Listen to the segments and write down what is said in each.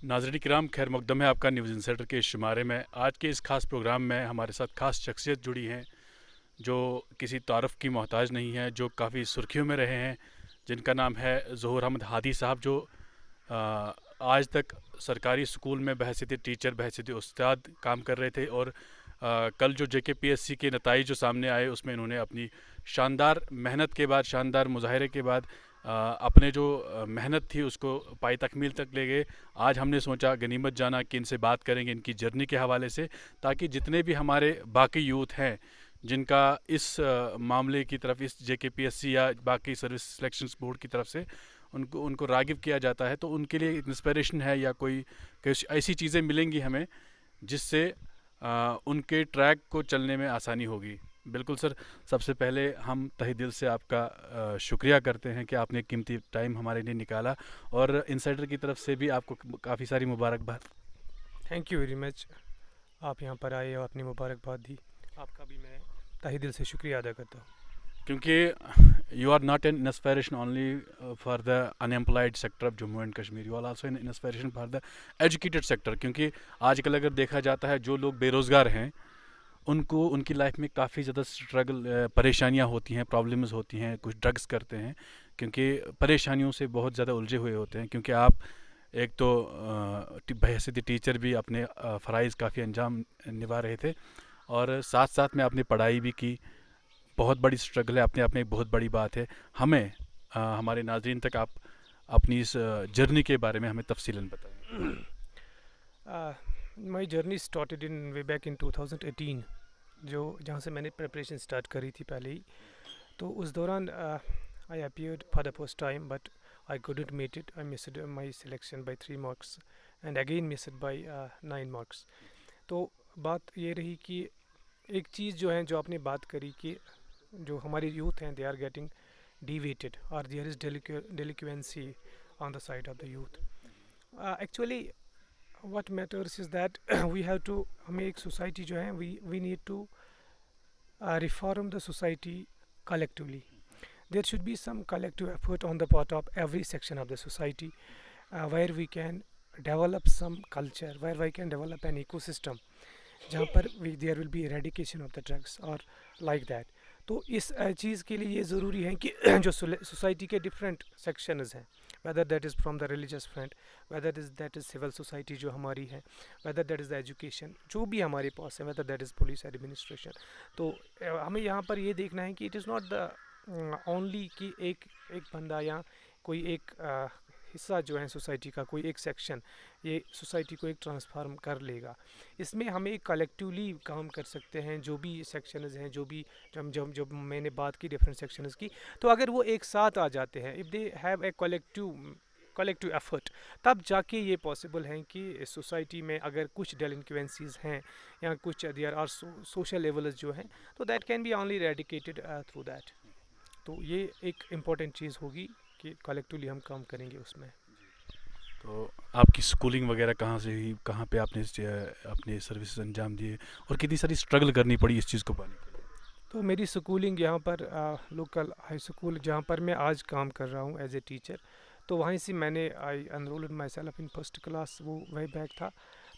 नाज़रीन किराम, खैर मकदम है आपका न्यूज़ इंसाइडर के इस शुमारे में। आज के इस खास प्रोग्राम में हमारे साथ खास शख्सियत जुड़ी हैं जो किसी तारफ़ की मोहताज नहीं है, जो काफ़ी सुर्खियों में रहे हैं, जिनका नाम है ज़हूर अहमद हादी साहब, जो आज तक सरकारी स्कूल में बहैसियत टीचर, बहैसियत उस्ताद काम कर रहे थे। और कल जो JKPSC के नताइज जो सामने आए, उसमें इन्होंने अपनी शानदार मेहनत के बाद, शानदार मुजाहरे के बाद अपने जो मेहनत थी उसको पाई तकमील तक ले गए। आज हमने सोचा गनीमत जाना कि इनसे बात करेंगे इनकी जर्नी के हवाले से, ताकि जितने भी हमारे बाकी यूथ हैं जिनका इस मामले की तरफ, इस JKPSC या बाकी सर्विस सिलेक्शन बोर्ड की तरफ से उनको उनको रागिब किया जाता है, तो उनके लिए इंस्पिरेशन है या कोई ऐसी चीज़ें मिलेंगी हमें जिससे उनके ट्रैक को चलने में आसानी होगी। बिल्कुल सर, सबसे पहले हम तहे दिल से आपका शुक्रिया करते हैं कि आपने कीमती टाइम हमारे लिए निकाला, और इंसाइडर की तरफ से भी आपको काफ़ी सारी मुबारकबाद। Thank you very much. आप यहाँ पर आए और अपनी मुबारकबाद दी, आपका भी मैं तहे दिल से शुक्रिया अदा करता हूँ। क्योंकि you are not an inspiration only for the unemployed sector of Jammu and Kashmir, you are also an inspiration for the educated sector. क्योंकि आजकल अगर देखा जाता है, जो लोग बेरोज़गार हैं उनको उनकी लाइफ में काफ़ी ज़्यादा स्ट्रगल, परेशानियां होती हैं, प्रॉब्लम्स होती हैं, कुछ ड्रग्स करते हैं क्योंकि परेशानियों से बहुत ज़्यादा उलझे हुए होते हैं। क्योंकि आप एक तो बहैसियत टीचर भी अपने फ़राइज़ काफ़ी अंजाम निभा रहे थे, और साथ साथ में आपने पढ़ाई भी की। बहुत बड़ी स्ट्रगल है, अपने आप में एक बहुत बड़ी बात है। हमें हमारे नाज़रीन तक आप अपनी इस जर्नी के बारे में हमें तफसीलन बताएं। My journey started in way back in 2018, जो जहाँ से मैंने प्रिपरेशन स्टार्ट करी थी पहले ही। तो उस दौरान आई appeared for the first time, but I couldn't meet it. I missed my selection by 3 marks and again missed by 9 marks. तो बात ये रही कि एक चीज़ जो है, जो आपने बात करी कि जो हमारे यूथ हैं, they are getting deviated or there is delinquency on the side of the youth. Actually what matters is that we have to, हमें एक सोसाइटी जो है, we need to reform the society collectively. There should be some collective effort on the part of every section of the society, where we can develop some culture, where we can develop an ecosystem जहाँ पर there will be eradication of the drugs or like that. तो इस चीज़ के लिए ये ज़रूरी है कि जो सोसाइटी के डिफरेंट सेक्शंस हैं, whether that is from the religious front, whether that is civil society जो हमारी है, whether that is the education जो भी हमारे पास है, whether that is police administration, तो हमें यहाँ पर ये देखना है कि it is not the only कि एक बंदा या कोई एक हिस्सा जो है सोसाइटी का, कोई एक सेक्शन ये सोसाइटी को एक ट्रांसफार्म कर लेगा। इसमें हमें कलेक्टिवली काम कर सकते हैं, जो भी सेक्शंस हैं, जो भी जब मैंने बात की डिफरेंट सेक्शंस की, तो अगर वो एक साथ आ जाते हैं, if they have a collective effort, तब जाके ये पॉसिबल है कि सोसाइटी में अगर कुछ डेलिंक्वेंसीज हैं या कुछ देयर आर सोशल लेवल्स जो हैं, तो that can be only eradicated through that. तो ये एक इम्पॉर्टेंट चीज़ होगी कि कलेक्टिवली हम काम करेंगे उसमें। तो आपकी स्कूलिंग वगैरह कहाँ से हुई, कहाँ पे आपने अपने सर्विसेज अंजाम दिए, और कितनी सारी स्ट्रगल करनी पड़ी इस चीज़ को पाने के लिए? तो मेरी स्कूलिंग यहाँ पर लोकल हाई स्कूल जहाँ पर मैं आज काम कर रहा हूँ एज ए टीचर, तो वहीं से मैंने I enrolled my self in first class, वो वही बैक था।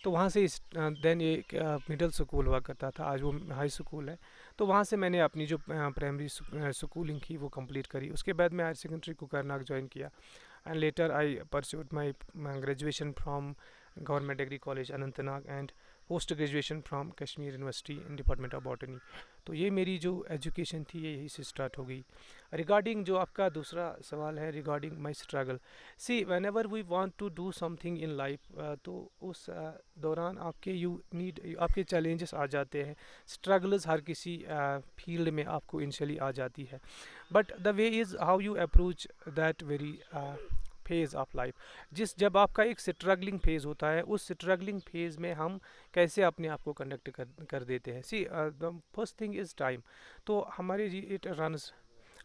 तो वहाँ से देन ये मिडिल स्कूल हुआ करता था, आज वो हाई स्कूल है। तो वहाँ से मैंने अपनी जो प्राइमरी स्कूलिंग की वो कंप्लीट करी। उसके बाद मैं हायर सेकेंडरी को करनाक ज्वाइन किया, and later I pursued my graduation from government degree college Anantnag and post graduation from Kashmir university in department of botany. तो ये मेरी जो एजुकेशन थी ये यहीं से स्टार्ट हो गई। रिगार्डिंग जो आपका दूसरा सवाल है regarding my struggle, see whenever we want to do something in life, तो उस दौरान आपके चैलेंजेस आ जाते हैं, स्ट्रगल्स हर किसी फील्ड में आपको इनिशियली आ जाती है, but the way is how you approach that very phase of life. जब आपका एक स्ट्रगलिंग फेज़ होता है, उस स्ट्रगलिंग फेज़ में हम कैसे अपने आप को कंडक्ट कर देते हैं। See the first thing is time. तो हमारे जी इट रनस,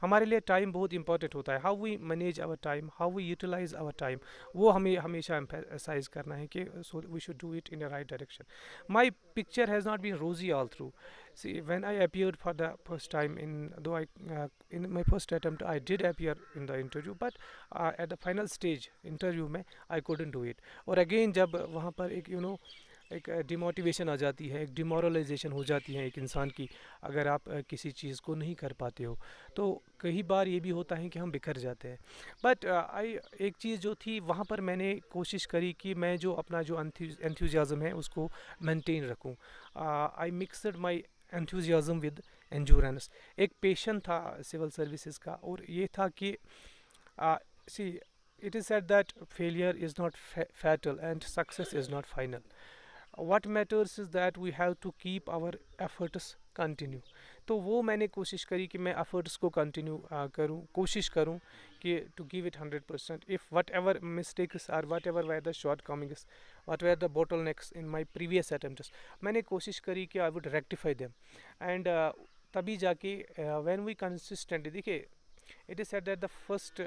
हमारे लिए टाइम बहुत इंपॉर्टेंट होता है, how we manage our time, how we utilize our time, वो हमें हमेशा एम्फेसाइज करना है कि so we should do it in a right direction. My picture has not been rosy all through. See, when I appeared for the first time, in my first attempt, I did appear in the interview, but at the final stage interview में I couldn't do it. और again जब वहाँ पर एक एक demotivation आ जाती है, एक डिमोरलाइजेशन हो जाती है एक इंसान की, अगर आप किसी चीज़ को नहीं कर पाते हो, तो कई बार ये भी होता है कि हम बिखर जाते हैं. बट एक चीज़ जो थी वहाँ पर मैंने कोशिश करी कि मैं जो अपना जो एंथुजियाज़म है उसको मेंटेन रखूँ. आई मिक्सड माई एंथुजियाज़म विद एंजूरेंस. एक पेशन था सिविल सर्विसेज का, और ये था कि सी it is said that failure is not fatal and success is not final. What matters is that we have to keep our efforts continue. तो वो मैंने कोशिश करी कि मैं efforts को continue करूँ, कोशिश करूँ कि to give it 100%. If whatever mistakes or whatever were the shortcomings, what were the bottlenecks in my previous attempts, मैंने कोशिश करी कि I would rectify them. And तभी जाके when we consistently, देखिए, it is said that the first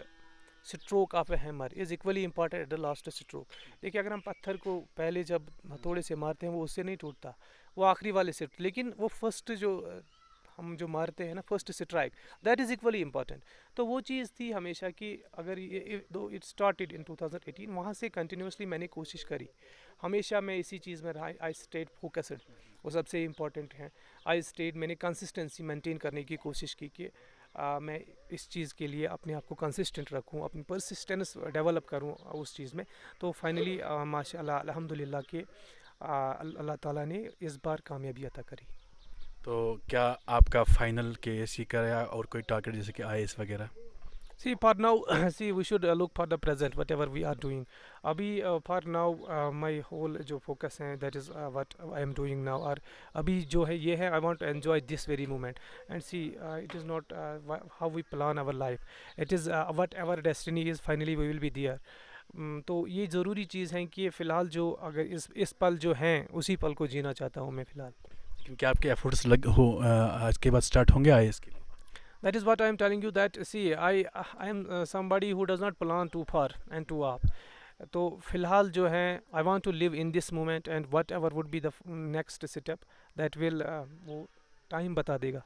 stroke of A hammer is equally important at the last stroke. देखिए, अगर हम पत्थर को पहले जब हथौड़े से मारते हैं वो उससे नहीं टूटता, वो आखिरी वाले से, लेकिन वो फर्स्ट जो हम जो मारते हैं ना, first strike, that is equally important. तो वो चीज़ थी हमेशा कि अगर ये दो इट स्टार्टेड इन 2018, वहाँ से कंटिन्यूसली मैंने कोशिश करी, हमेशा मैं इसी चीज़ में रहा. आई स्टेड फोकस्ड, वो सबसे इम्पॉर्टेंट है. आई स्टेड, मैंने कंसिस्टेंसी मेंटेन करने की कोशिश की कि मैं इस चीज़ के लिए अपने आप को कंसिस्टेंट रखूं, अपनी परसिस्टेंस डेवलप करूं उस चीज़ में. तो फाइनली माशाल्लाह अल्हम्दुलिल्लाह कि अल्लाह ताला ने इस बार कामयाबी अता करी. तो क्या आपका फाइनल KSE का या और कोई टारगेट जैसे कि IAS वगैरह? See, for now, see, we should look for the present, whatever we are doing. अभी for now my whole जो focus है, that is what I am doing now. और अभी जो है ये है, I want to enjoy this very moment and see it is not how we plan our life. It is whatever destiny is, finally we will be there. तो ये ज़रूरी चीज़ है कि फ़िलहाल जो अगर इस पल जो हैं उसी पल को जीना चाहता हूँ मैं फ़िलहाल. लेकिन क्या आपके एफर्ट्स आज के बाद स्टार्ट होंगे IAS के लिए? That is what I am telling you, that see, I am somebody who does not plan too far and too up. तो फ़िलहाल जो है I want to live in this moment and whatever would be the next step that will वो time बता देगा.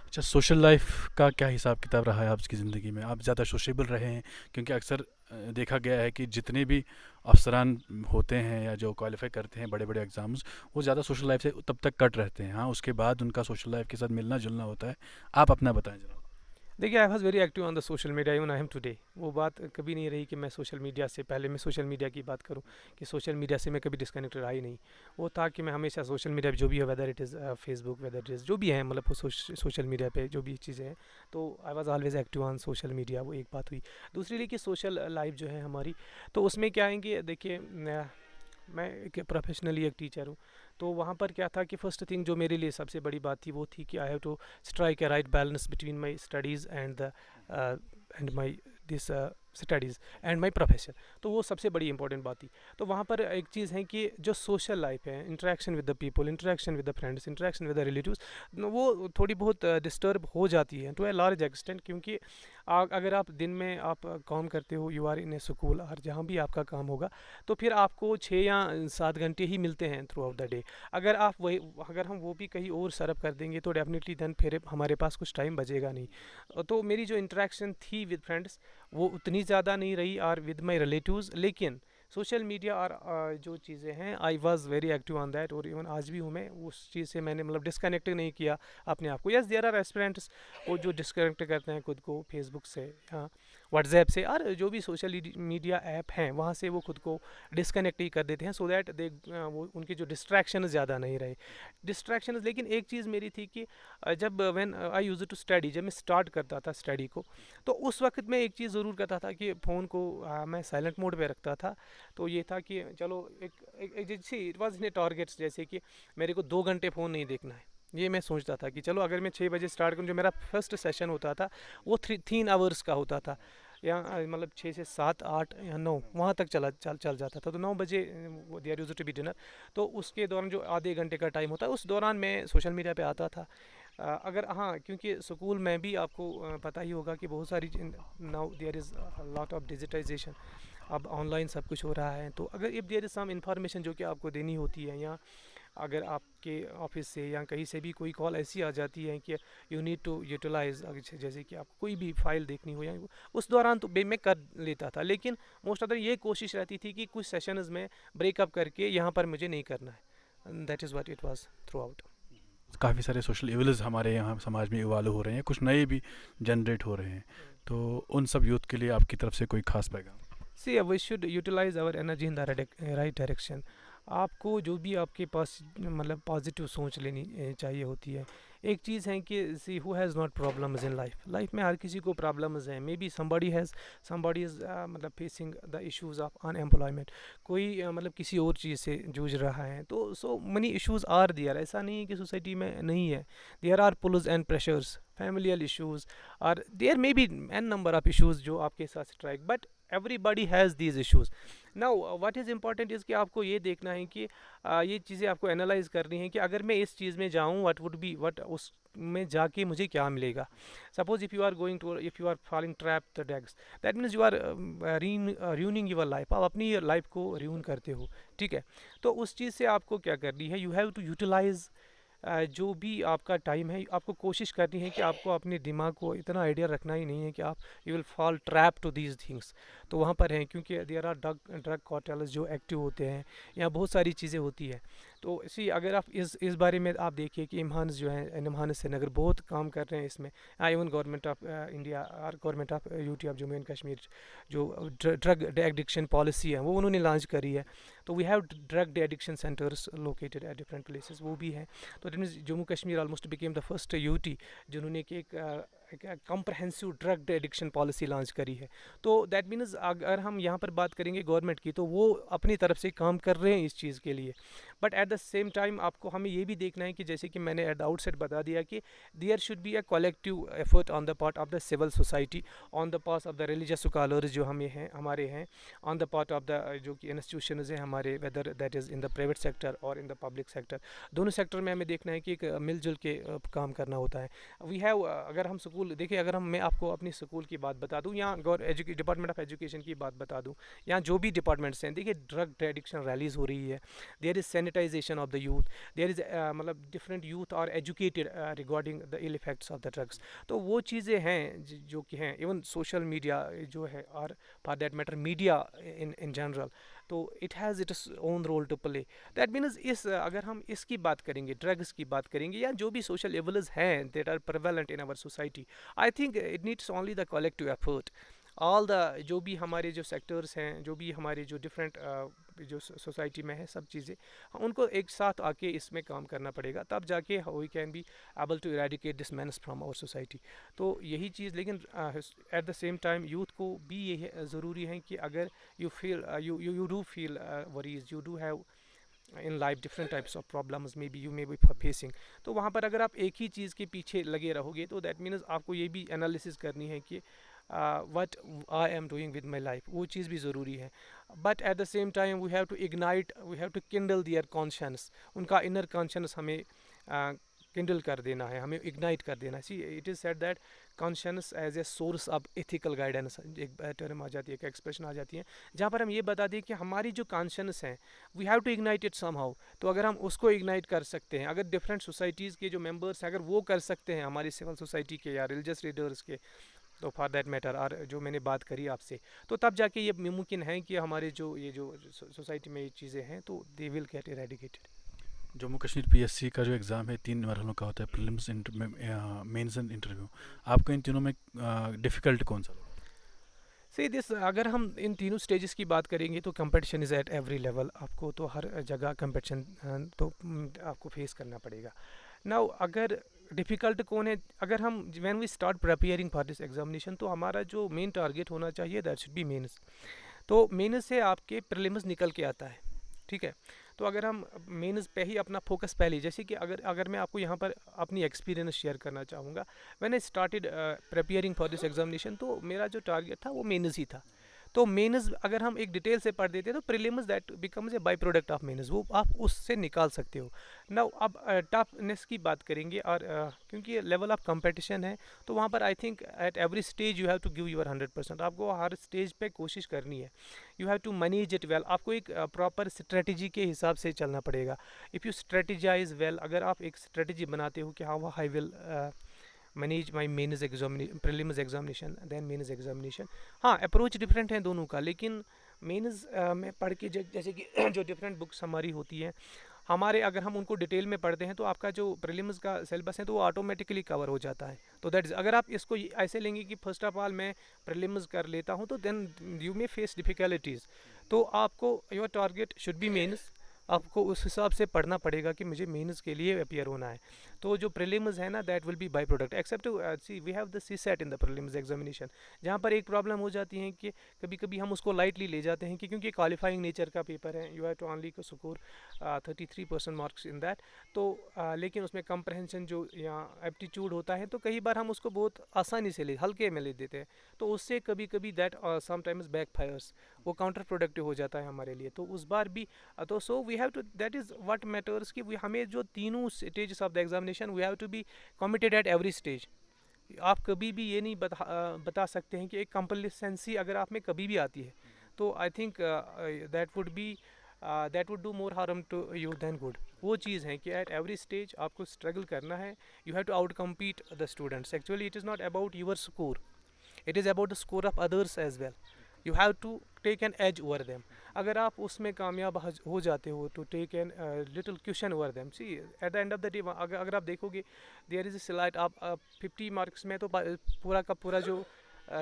अच्छा, social life का क्या हिसाब किताब रहा है आपकी ज़िंदगी में? आप ज़्यादा सोशेबल रहे हैं? क्योंकि अक्सर देखा गया है कि जितने भी अफसरान होते हैं या जो क्वालिफाई करते हैं बड़े बड़े एग्ज़ाम्स, वो ज़्यादा सोशल लाइफ से तब तक कट रहते हैं. हाँ, उसके बाद उनका सोशल लाइफ के साथ मिलना जुलना होता है. आप अपना बताएं जरा. देखिए, I was very active on the social media even I am today. वो बात कभी नहीं रही कि मैं सोशल मीडिया से, पहले मैं सोशल मीडिया की बात करूं कि सोशल मीडिया से मैं कभी डिस्कनेक्टेड रहा ही नहीं. वो था कि मैं हमेशा सोशल मीडिया पे जो भी है, whether it is Facebook, whether it is जो भी है, मतलब सोशल मीडिया पे जो भी चीज़ें हैं, तो I was always active on social media. वो एक बात हुई. दूसरी रही कि सोशल लाइफ जो है हमारी, तो उसमें क्या है कि देखिए, मैं एक प्रोफेशनली एक टीचर हूँ, तो वहाँ पर क्या था कि फ़र्स्ट थिंग जो मेरे लिए सबसे बड़ी बात थी वो थी कि I have to strike a right balance between my studies and my this studies and my profession. तो वो सबसे बड़ी इंपॉर्टेंट बात थी. तो वहाँ पर एक चीज़ है कि जो सोशल लाइफ है, interaction with the people, interaction with the friends, interaction with the relatives, वो थोड़ी बहुत डिस्टर्ब हो जाती है टू ए लार्ज एक्सटेंट. क्योंकि अगर आप दिन में आप काम करते हो, you are in a school, और जहाँ भी आपका काम होगा, तो फिर आपको 6 या 7 घंटे ही मिलते हैं थ्रू आउट द डे. अगर हम वो भी कहीं और सर्व कर देंगे तो डेफिनेटली देन फिर हमारे पास कुछ टाइम बचेगा नहीं. तो मेरी जो इंटरेक्शन थी विद फ्रेंड्स वो उतनी ज़्यादा नहीं रही, और विद माई रिलेटिव्स. लेकिन सोशल मीडिया और जो चीज़ें हैं, I was very active on that, और इवन आज भी हूँ मैं उस चीज़ से. मैंने मतलब डिस्कनेक्ट नहीं किया अपने आप को. यस, देयर आर एस्पिरेंट्स वो जो डिस्कनेक्ट करते हैं खुद को फेसबुक से, हाँ, व्हाट्सएप से, और जो भी सोशल मीडिया ऐप हैं वहाँ से वो खुद को डिस्कनेक्ट ही कर देते हैं, सो दैट दे वो उनकी जो डिस्ट्रैक्शन ज़्यादा नहीं रहे डिस्ट्रैक्शन. लेकिन एक चीज़ मेरी थी कि जब when I used to study, जब मैं स्टार्ट करता था स्टडी को, तो उस वक्त मैं एक चीज़ ज़रूर करता था कि फ़ोन को मैं साइलेंट मोड पे रखता था. तो ये था कि चलो एक जैसे इट वाज इन टारगेट्स, जैसे कि मेरे को 2 घंटे फ़ोन नहीं देखना है. ये मैं सोचता था कि चलो अगर मैं 6 बजे स्टार्ट करूँ, जो मेरा फर्स्ट सेशन होता था वो 3 आवर्स का होता था, या मतलब 6 से 7, 8 या 9 वहाँ तक चल जाता था. तो 9 बजे there used to be dinner. तो उसके दौरान जो आधे घंटे का टाइम होता है, उस दौरान मैं सोशल मीडिया पे आता था. अगर हाँ, क्योंकि स्कूल में भी आपको पता ही होगा कि बहुत सारी now there is lot of digitization, अब ऑनलाइन सब कुछ हो रहा है। तो अगर if there is some information जो कि आपको देनी होती है, या अगर आपके ऑफिस से या कहीं से भी कोई कॉल ऐसी आ जाती है कि यू नीड टू यूटिलाइज, जैसे कि आपको कोई भी फाइल देखनी हो, या उस दौरान तो मैं कर लेता था, लेकिन मोस्ट ऑफ द ये कोशिश रहती थी कि कुछ सेशंस में ब्रेकअप करके यहाँ पर मुझे नहीं करना है। That is what it was through out. काफ़ी सारे सोशल इवल्स हमारे यहाँ समाज में इवाल्व हो रहे हैं, कुछ नए भी जनरेट हो रहे हैं, तो उन सब यूथ के लिए आपकी तरफ से कोई खास पैगाम? See we should utilize our energy in the right direction. आपको जो भी आपके पास मतलब पॉजिटिव सोच लेनी चाहिए होती है। एक चीज़ है कि see who has not problems in life में हर किसी को प्रॉब्लम्स हैं। मे बी समबडी इज़ मतलब facing the issues of unemployment, कोई मतलब किसी और चीज़ से जूझ रहा है। तो so money issues are there, ऐसा नहीं है कि सोसाइटी में नहीं है। There are pulls and pressures, familial issues, और there may be an number of issues जो आपके साथ strike, but everybody has these issues. Now what is important is कि आपको ये देखना है कि ये चीज़ें आपको एनालाइज करनी है कि अगर मैं इस चीज़ में जाऊँ, वट उस में जाके मुझे क्या मिलेगा। Suppose if you are falling trap the drugs, that means you are ruining your life, आप अपनी लाइफ को र्यून करते हो, ठीक है। तो उस चीज़ से आपको क्या करनी है, यू हैव टू यूटिलाइज जो भी आपका टाइम है। आपको कोशिश करनी है कि आपको अपने दिमाग को इतना आइडिया रखना ही नहीं है कि आप you will fall trap to these things. तो वहाँ पर हैं, क्योंकि देयर आर ड्रग कार्टेल्स जो एक्टिव होते हैं, या बहुत सारी चीज़ें होती हैं। तो इसी अगर आप इस बारे में आप देखिए कि इम्हान जो है, इम्हान श्रीनगर बहुत काम कर रहे हैं इसमें। इवन गवर्नमेंट ऑफ इंडिया और government of UT of Jammu and Kashmir जो ड्रग एडिक्शन पॉलिसी है वो उन्होंने लॉन्च करी है। तो we have drug addiction centres located at different places, वो भी हैं। तो that means Jammu Kashmir almost became the first UT जिन्होंने एक comprehensive drug addiction policy launch करी है। तो दैट मीन्स अगर हम यहाँ पर बात करेंगे गवर्नमेंट की, तो वो अपनी तरफ से काम कर रहे हैं इस चीज़ के लिए। But at the same time आपको हमें ये भी देखना है कि जैसे कि मैंने एट द आउटसेट बता दिया कि there should be a collective effort on the part of the civil society, on the part of the religious scholars जो हमारे हैं, on the part of the जो कि इंस्टीट्यूशंस हैं हमारे, whether that is in the private sector और in the public sector. दोनों sector में हमें देखना है कि एक मिलजुल के काम करना होता है। वी हैव, अगर हम स्कूल देखिए, अगर मैं आपको अपनी स्कूल की बात बता दूँ, या डिपार्टमेंट ऑफ एजुकेशन की बात बता दूँ, या जो भी डिपार्टमेंट्स हैं, देखिए ड्रग एडिक्शन रैलीज हो रही है, there is sanitization of the youth, there is मतलब different youth are educated regarding the ill effects of the drugs. तो वो चीज़ें हैं जो कि हैं। इवन सोशल मीडिया जो है, और for that matter media in general, तो it has its own role to play. That means अगर हम इसकी बात करेंगे, ड्रग्स की बात करेंगे, या जो भी सोशल एवल्स हैं that are prevalent in our society, I think it needs only the collective effort. All the जो भी हमारे जो सेक्टर्स हैं, जो भी हमारे जो डिफरेंट जो सोसाइटी में है, सब चीज़ें उनको एक साथ आके इसमें काम करना पड़ेगा, तब जाके we can be able to eradicate this menace from our society. तो यही चीज़, लेकिन at the same time youth को भी ये ज़रूरी है कि अगर you feel you do feel worries, you do have in life different types of problems maybe you may be facing, तो वहाँ पर अगर आप एक ही चीज़ के पीछे लगे रहोगे, तो दैट मीन्स आपको ये भी एनालिसिस करनी है कि what I am doing with my life, वो चीज़ भी ज़रूरी है। But at the same time we have to kindle their conscious, उनका इनर कॉन्शियस हमें किंडल कर देना है, हमें इग्नाइट कर देना है। See it is said that conscious as a source of ethical guidance, एक टर्म आ जाती है, एक एक्सप्रेशन आ जाती है, जहाँ पर हम ये बता दें कि हमारी जो कॉन्शियस है we have to ignite it somehow. तो अगर हम उसको इग्नाइट कर सकते हैं, अगर डिफरेंट सोसाइटीज़ के जो मेंबर्स हैं अगर वो कर सकते हैं, हमारी सिविल सोसाइटी के या रिलीजियस लीडर्स के, तो फॉर दैट मैटर, और जो मैंने बात करी आपसे, तो तब जाके ये मुमकिन है कि हमारे जो सोसाइटी में ये चीज़ें हैं तो they will get eradicated. Jammu Kashmir PSC का जो एग्ज़ाम है 3 मरहलों का होता है, प्रीलिम्स, मेंस एंड इंटरव्यू। आपको इन तीनों में डिफ़िकल्ट कौन सा लगा? सी दिस, अगर हम इन तीनों स्टेजेस की बात करेंगे तो competition is at every level, आपको तो हर जगह कंपटीशन तो आपको फेस करना पड़ेगा। नाउ अगर डिफ़िकल्ट कौन है, अगर हम when we start preparing for this examination, तो हमारा जो मेन टारगेट होना चाहिए दैट शुड बी मेंस। तो मेंस से आपके प्रीलिम्स निकल के आता है, ठीक है। तो अगर हम मेंस पे ही अपना फोकस पहले, जैसे कि अगर मैं आपको यहाँ पर अपनी एक्सपीरियंस शेयर करना चाहूँगा, when I started preparing for this examination, तो मेरा जो टारगेट था वो मेंस ही था। तो मेंस अगर हम एक डिटेल से पढ़ देते हैं तो prelims that becomes a by product of mains, वो आप उससे निकाल सकते हो। नाउ अब टफनेस की बात करेंगे, और क्योंकि लेवल ऑफ कंपटीशन है तो वहाँ पर I think at every stage you have to give your 100%। आपको हर स्टेज पे कोशिश करनी है, you have to manage it well. आपको एक प्रॉपर स्ट्रेटजी के हिसाब से चलना पड़ेगा। इफ़ यू स्ट्रेटजाइज वेल, अगर आप एक स्ट्रेटजी बनाते हो कि हाँ I will manage my mains examination, prelims examination then mains examination, हाँ अप्रोच डिफरेंट है दोनों का, लेकिन मेन्स में पढ़ के जैसे कि जो डिफरेंट बुक्स हमारी होती हैं हमारे, अगर हम उनको डिटेल में पढ़ते हैं तो आपका जो प्रीलिम्स का सिलेबस है तो वो ऑटोमेटिकली कवर हो जाता है। तो दैट इज़, अगर आप इसको ऐसे लेंगे कि फर्स्ट ऑफ ऑल मैं प्रीलिम्स कर लेता हूँ तो then you may face difficulties. तो आपको your target should be mains, आपको उस हिसाब से पढ़ना पड़ेगा कि मुझे मेंस के लिए अपियर होना है। तो जो प्रीलिम्स है ना that will be by product, except see we have the CSAT in the prelims examination. जहाँ पर एक प्रॉब्लम हो जाती है कि कभी कभी हम उसको लाइटली ले जाते हैं कि क्योंकि क्वालिफाइंग नेचर का पेपर है, you have to only score 33% marks in that. तो लेकिन उसमें कंप्रहेंशन जो या एप्टीट्यूड होता है तो कई बार हम उसको बहुत आसानी से हल्के में ले देते हैं, तो उससे कभी कभी दैट समटाइम्स बैक फायर्स, वो काउंटर प्रोडक्टिव हो जाता है हमारे लिए। तो उस बार भी तो so we have to, that is what matters कि हमें जो तीनों stages of the examination we have to be committed at every stage. आप कभी भी ये नहीं बता सकते हैं कि एक कंप्लेसेंसी अगर आप में कभी भी आती है तो I think that would do more harm to you than good. वो चीज़ है कि एट एवरी स्टेज आपको स्ट्रगल करना है, you have to outcompete the students. Actually it is not about your score, it is about the score of others as well. You have to take an edge over them. अगर आप उसमें कामयाब हो जाते हो तो take an little question over them. See at the end of the day अगर आप देखोगे देयर इज़ ए स्लाइड, आप 50 मार्क्स में तो पूरा का पूरा जो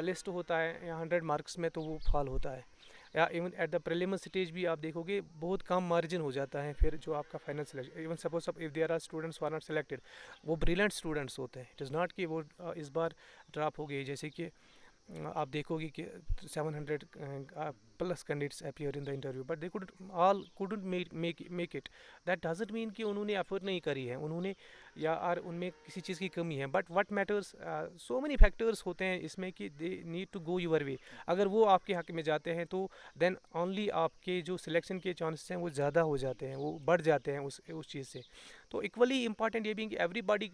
लिस्ट होता है या 100 मार्क्स में तो वो फॉल होता है, या even at the preliminary stage भी आप देखोगे बहुत कम मार्जिन हो जाता है फिर जो आपका final selection. Even suppose if there are students who are not selected, वो ब्रिलियंट स्टूडेंट्स होते हैं, इट इज़ नॉट कि वो इस बार ड्रॉप हो गए। जैसे कि आप देखोगे कि 700 plus candidates appear in the interview but they couldn't make it। That doesn't mean कि उन्होंने एफर्ट नहीं करी है, उन्होंने या और उनमें किसी चीज़ की कमी है, but what matters so many factors होते हैं इसमें कि they need to go your way. अगर वो आपके हक में जाते हैं तो देन ओनली आपके जो सिलेक्शन के चांसेस हैं वो ज़्यादा हो जाते हैं, वो बढ़ जाते हैं उस चीज़ से। तो इक्वली इंपॉर्टेंट ये भी कि एवरीबॉडी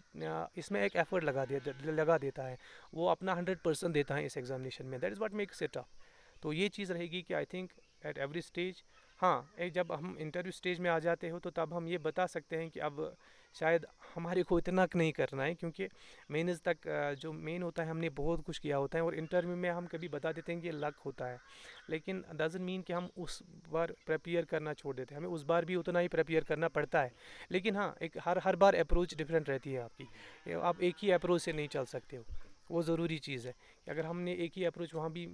इसमें एक एफर्ट लगा देता है, वो अपना 100% देता है इस एग्जामिनेशन में, that is what makes it tough. तो ये चीज़ रहेगी कि आई थिंक एट एवरी स्टेज, हाँ एक जब हम इंटरव्यू स्टेज में आ जाते हो तो तब हम ये बता सकते हैं कि अब शायद हमारे को इतना नहीं करना है, क्योंकि मेंस तक जो मेन होता है हमने बहुत कुछ किया होता है, और इंटरव्यू में हम कभी बता देते हैं कि लक होता है, लेकिन डजंट मीन कि हम उस बार प्रिपेयर करना छोड़ देते हैं, हमें उस बार भी उतना ही प्रिपेयर करना पड़ता है। लेकिन हाँ एक हर बार अप्रोच डिफरेंट रहती है आपकी, आप एक ही अप्रोच से नहीं चल सकते हो, वो ज़रूरी चीज़ है कि अगर हमने एक ही अप्रोच वहाँ भी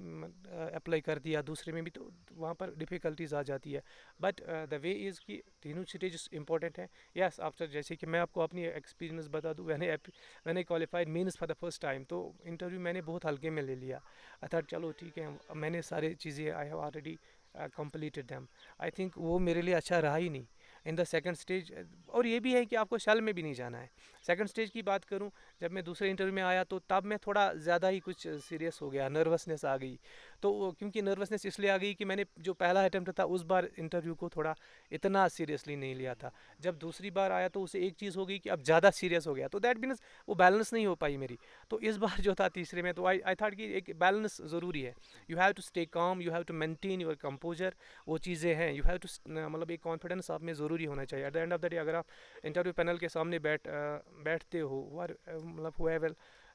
अप्लाई कर दिया दूसरे में भी तो वहाँ पर डिफ़िकल्टीज आ जाती है। बट द वे इज़ कि तीनों स्टेज इंपॉर्टेंट है। यस आफ्टर, जैसे कि मैं आपको अपनी एक्सपीरियंस बता दूँ, मैंने qualified means for the first time, तो इंटरव्यू मैंने बहुत हल्के में ले लिया। अर्थात चलो ठीक है, मैंने सारी चीज़ें I have already completed them, I think वो मेरे लिए अच्छा रहा ही नहीं इन द सेकंड स्टेज। और ये भी है कि आपको शल में भी नहीं जाना है। सेकंड स्टेज की बात करूं, जब मैं दूसरे इंटरव्यू में आया तो तब मैं थोड़ा ज़्यादा ही कुछ सीरियस हो गया, नर्वसनेस आ गई। तो क्योंकि नर्वसनेस इसलिए आ गई कि मैंने जो पहला अटैम्प्ट था उस बार इंटरव्यू को थोड़ा इतना सीरियसली नहीं लिया था। जब दूसरी बार आया तो उसे एक चीज़ हो गई कि अब ज़्यादा सीरियस हो गया, तो दैट मीन्स वो बैलेंस नहीं हो पाई मेरी। तो इस बार जो था तीसरे में, तो आई थॉट कि एक बैलेंस ज़रूरी है। You have to stay calm, you have to maintain your composure, वो चीज़ें हैं। यू हैव टू मतलब एक कॉन्फिडेंस आप में ज़रूरी होना चाहिए। Eight the end of the day अगर आप इंटरव्यू पैनल के सामने बैठते हो, मतलब whoever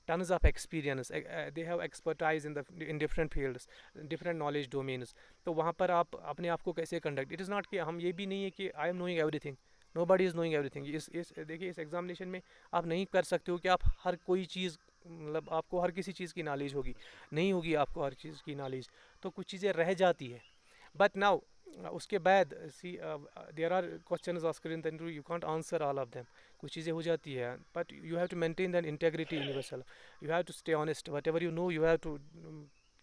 tons of experience, they have expertise in different fields, different knowledge domains, तो वहाँ पर आप अपने आप को कैसे कंडक्ट, इट इज़ नॉट कि हम ये भी नहीं है कि I am knowing everything, nobody is knowing everything. देखिए इस एग्जामिनेशन में आप नहीं कर सकते हो कि आप हर कोई चीज़, मतलब आपको हर किसी चीज़ की नॉलेज होगी, नहीं होगी आपको हर चीज़ की नॉलेज, तो कुछ चीज़ें रह जाती है। बट नाउ उसके बाद see there are questions asked in the interview, you can't answer all of them, कुछ चीज़ें हो जाती है, but you have to maintain that integrity in yourself, you have to stay honest, whatever you know you have to,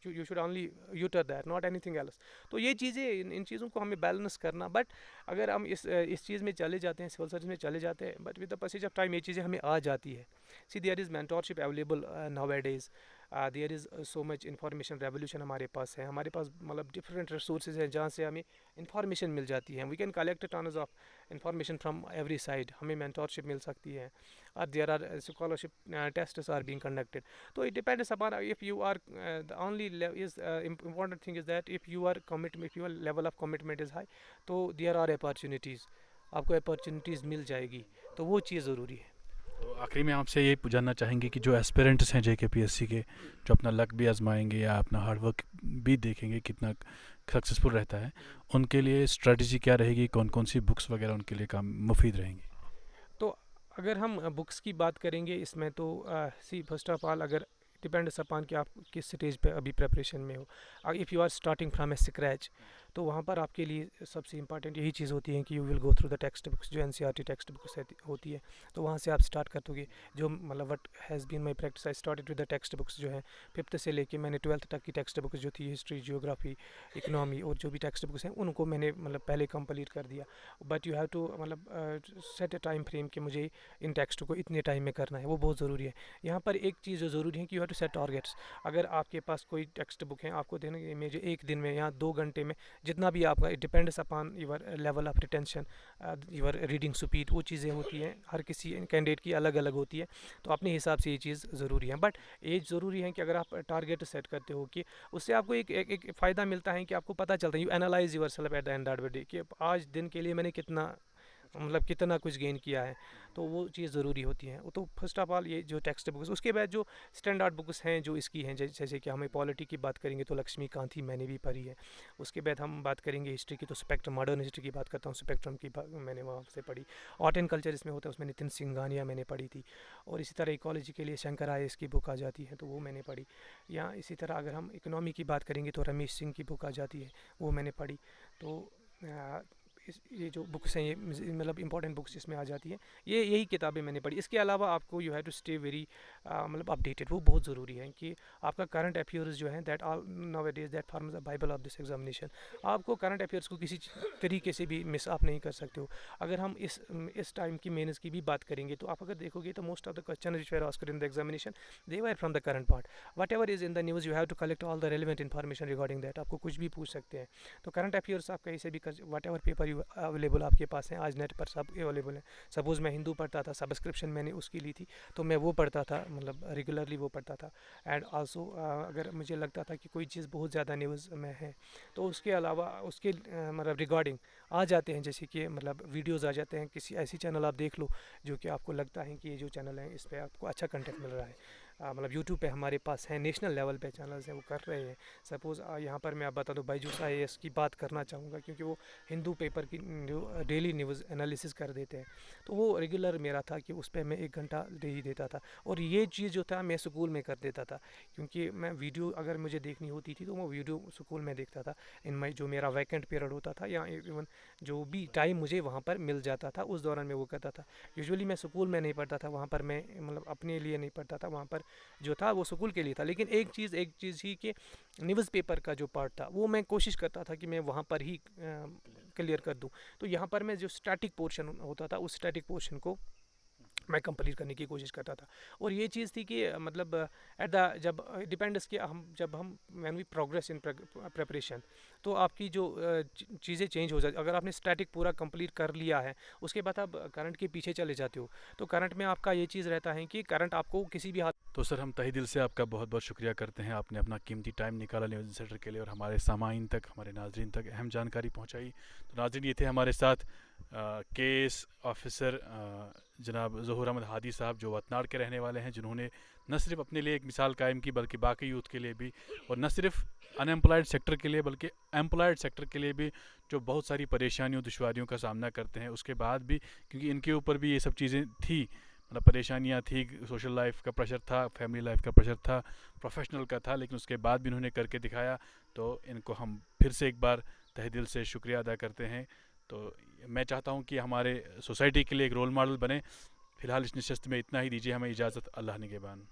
you should only utter that, not anything else. तो ये चीज़ें, इन चीज़ों को हमें बैलेंस करना। बट अगर हम इस चीज़ में चले जाते हैं, सिविल सर्विस में चले जाते हैं, but with the passage of time ये चीज़ें हमें आ जाती है। See there is mentorship available nowadays, there is so much information revolution हमारे पास है, हमारे पास मतलब डिफरेंट रिसोर्सेज हैं जहाँ से हमें इंफॉर्मेशन मिल जाती है। We can collect tons of information from every side, हमें मेंटोरशिप मिल सकती है, और there are scholarship tests are being conducted. तो it depends upon if you are the only is important thing is that if you are commit, if your level of commitment is high, तो there are opportunities, आपको opportunities मिल जाएगी, तो वो चीज़ ज़रूरी है। तो आखिरी में आपसे ये जानना चाहेंगे कि जो एस्पिरेंट्स हैं JKPSC के, जो अपना लक भी आजमाएंगे या अपना हार्डवर्क भी देखेंगे कितना सक्सेसफुल रहता है, उनके लिए स्ट्रेटजी क्या रहेगी, कौन कौन सी बुक्स वगैरह उनके लिए काम मुफीद रहेंगी? तो अगर हम बुक्स की बात करेंगे इसमें, तो सी फर्स्ट ऑफ ऑल, अगर डिपेंड्स अपॉन कि आप किस स्टेज पे अभी प्रेपरेशन में हो। If you are starting from a scratch, तो वहाँ पर आपके लिए सबसे इंपॉर्टेंट यही चीज़ होती है कि you will go through the text books, जो NCERT टेक्स्ट बुक्स होती है, तो वहाँ से आप स्टार्ट कर दोगे। जो मतलब what has been my practice, I started with the text books जो है 5th से लेके मैंने 12th तक की टेक्स्ट बुक्स जो थी, हिस्ट्री, जियोग्राफी, इकोनॉमी और जो भी टेक्स्ट बुक्स हैं, उनको मैंने मतलब पहले कंप्लीट कर दिया। बट यू हैव टू मतलब सेट अ टाइम फ्रेम कि मुझे इन टेक्स्ट को इतने टाइम में करना है, वो बहुत ज़रूरी है। यहाँ पर एक चीज़ जो ज़रूरी है कि you have to set targets. अगर आपके पास कोई टेक्स्ट बुक है, आपको देने में जो 1 दिन में या 2 घंटे में जितना भी आपका, it depends upon your level of retention, your reading speed, वो चीज़ें होती हैं, हर किसी कैंडिडेट की अलग अलग होती है, तो अपने हिसाब से ये चीज़ ज़रूरी है। बट ये ज़रूरी है कि अगर आप टारगेट सेट करते हो कि उससे आपको एक फ़ायदा मिलता है कि आपको पता चलता है, you analyse your self eight the end of the day, कि आज दिन के लिए मैंने कितना मतलब कितना कुछ गेन किया है, तो वो चीज़ ज़रूरी होती है। तो फर्स्ट ऑफ ऑल ये जो टेक्स्ट बुक्स, उसके बाद जो स्टैंडर्ड बुक्स हैं जो इसकी हैं, जैसे कि हमें पॉलिटी की बात करेंगे तो लक्ष्मीकांत ही मैंने भी पढ़ी है। उसके बाद हम बात करेंगे हिस्ट्री की, तो स्पेक्ट्रम, मॉडर्न हिस्ट्री की बात करता हूँ, स्पेक्ट्रम की मैंने वहाँ से पढ़ी। आर्ट एंड कल्चर इसमें होता है, उसमें नितिन सिंघानिया मैंने पढ़ी थी। और इसी तरह इकोलॉजी के लिए शंकर IAS की बुक आ जाती है, तो वो मैंने पढ़ी। या इसी तरह अगर हम इकोनॉमी की बात करेंगे तो रमेश सिंह की बुक आ जाती है, वो मैंने पढ़ी। तो ये जो बुक्स हैं, ये मतलब इंपॉर्टेंट बुक्स इसमें आ जाती हैं, ये यही किताबें मैंने पढ़ी। इसके अलावा आपको you have to stay very मतलब अपडेटेड, वो बहुत ज़रूरी है कि आपका करंट अफेयर्स जो है, that all now it is that forms the Bible of this examination. आपको करंट अफेयर्स को किसी तरीके से भी मिस आप नहीं कर सकते हो। अगर हम इस टाइम की मेंस की भी बात करेंगे, तो आप अगर देखोगे तो most of the question which were asked in the examination, they were from the current part. Whatever is in the news, you have to collect all the relevant information regarding that. आपको कुछ भी पूछ सकते हैं, तो current affairs आप कहीं से भी वट एवर पेपर अवेलेबल आपके पास है, आज नेट पर सब अवेलेबल है। सपोज़ मैं हिंदू पढ़ता था, सब्सक्रिप्शन मैंने उसकी ली थी, तो मैं वो पढ़ता था, मतलब रेगुलरली वो पढ़ता था। एंड आल्सो अगर मुझे लगता था कि कोई चीज़ बहुत ज़्यादा न्यूज़ में है, तो उसके अलावा उसके मतलब रिगार्डिंग आ जाते हैं, जैसे कि मतलब वीडियोज़ आ जाते हैं, किसी ऐसी चैनल आप देख लो जो कि आपको लगता है कि ये जो चैनल है इस पर आपको अच्छा कंटेंट मिल रहा है। मतलब यूट्यूब पे हमारे पास हैं, नेशनल लेवल पे चैनल्स हैं, वो कर रहे हैं। सपोज़ यहाँ पर मैं आप बता दूँ, बायजूस IAS की बात करना चाहूँगा, क्योंकि वो हिंदू पेपर की डेली न्यूज़ एनालिसिस कर देते हैं, तो वो रेगुलर मेरा था कि उस पर मैं 1 घंटा दे ही देता था। और ये चीज़ जो था मैं स्कूल में कर देता था, क्योंकि मैं वीडियो अगर मुझे देखनी होती थी तो मैं वीडियो स्कूल में देखता था, इन माई जो मेरा वैकेंट पीरियड होता था, या इवन जो भी टाइम मुझे वहाँ पर मिल जाता था, उस दौरान मैं वो करता था। यूजुअली मैं स्कूल में नहीं पढ़ता था, वहाँ पर मैं मतलब अपने लिए नहीं पढ़ता था, वहाँ पर जो था वो स्कूल के लिए था। लेकिन एक चीज़ ही कि न्यूज़ पेपर का जो पार्ट था, वो मैं कोशिश करता था कि मैं वहाँ पर ही क्लियर कर दूँ। तो यहाँ पर मैं जो स्टैटिक पोर्शन होता था, उस स्टैटिक पोर्शन को मैं कंप्लीट करने की कोशिश करता था। और ये चीज़ थी कि मतलब एट द जब डिपेंड्स कि हम when we progress in preparation, तो आपकी जो चीज़ें चेंज हो जाती। अगर आपने स्टैटिक पूरा कंप्लीट कर लिया है, उसके बाद आप करंट के पीछे चले जाते हो, तो करंट में आपका ये चीज़ रहता है कि करंट आपको किसी भी हाथ। तो सर, हम तहे दिल से आपका बहुत बहुत शुक्रिया करते हैं, आपने अपना कीमती टाइम निकाला न्यूज़ सेंटर के लिए और हमारे सामाइन तक, हमारे नाजरीन तक अहम जानकारी पहुंचाई। तो नाजरीन, ये थे हमारे साथ केस ऑफिसर जनाब ज़हूर अहमद हादी साहब, जो वतनाड़ के रहने वाले हैं, जिन्होंने न सिर्फ अपने लिए एक मिसाल कायम की बल्कि बाकी यूथ के लिए भी, और न सिर्फ अनएम्प्लॉयड सेक्टर के लिए बल्कि एम्प्लॉयड सेक्टर के लिए भी, जो बहुत सारी परेशानियों दुश्वारियों का सामना करते हैं, उसके बाद भी, क्योंकि इनके ऊपर भी ये सब चीज़ें थी, मतलब परेशानियाँ थी, सोशल लाइफ का प्रेशर था, फैमिली लाइफ का प्रेशर था, प्रोफेशनल का था, लेकिन उसके बाद भी इन्होंने करके दिखाया। तो इनको हम फिर से एक बार तहे दिल से शुक्रिया अदा करते हैं। तो मैं चाहता हूँ कि हमारे सोसाइटी के लिए एक रोल मॉडल बने। फ़िलहाल इस नशस्त में इतना ही, दीजिए हमें इजाज़त। अल्लाह निगहबान।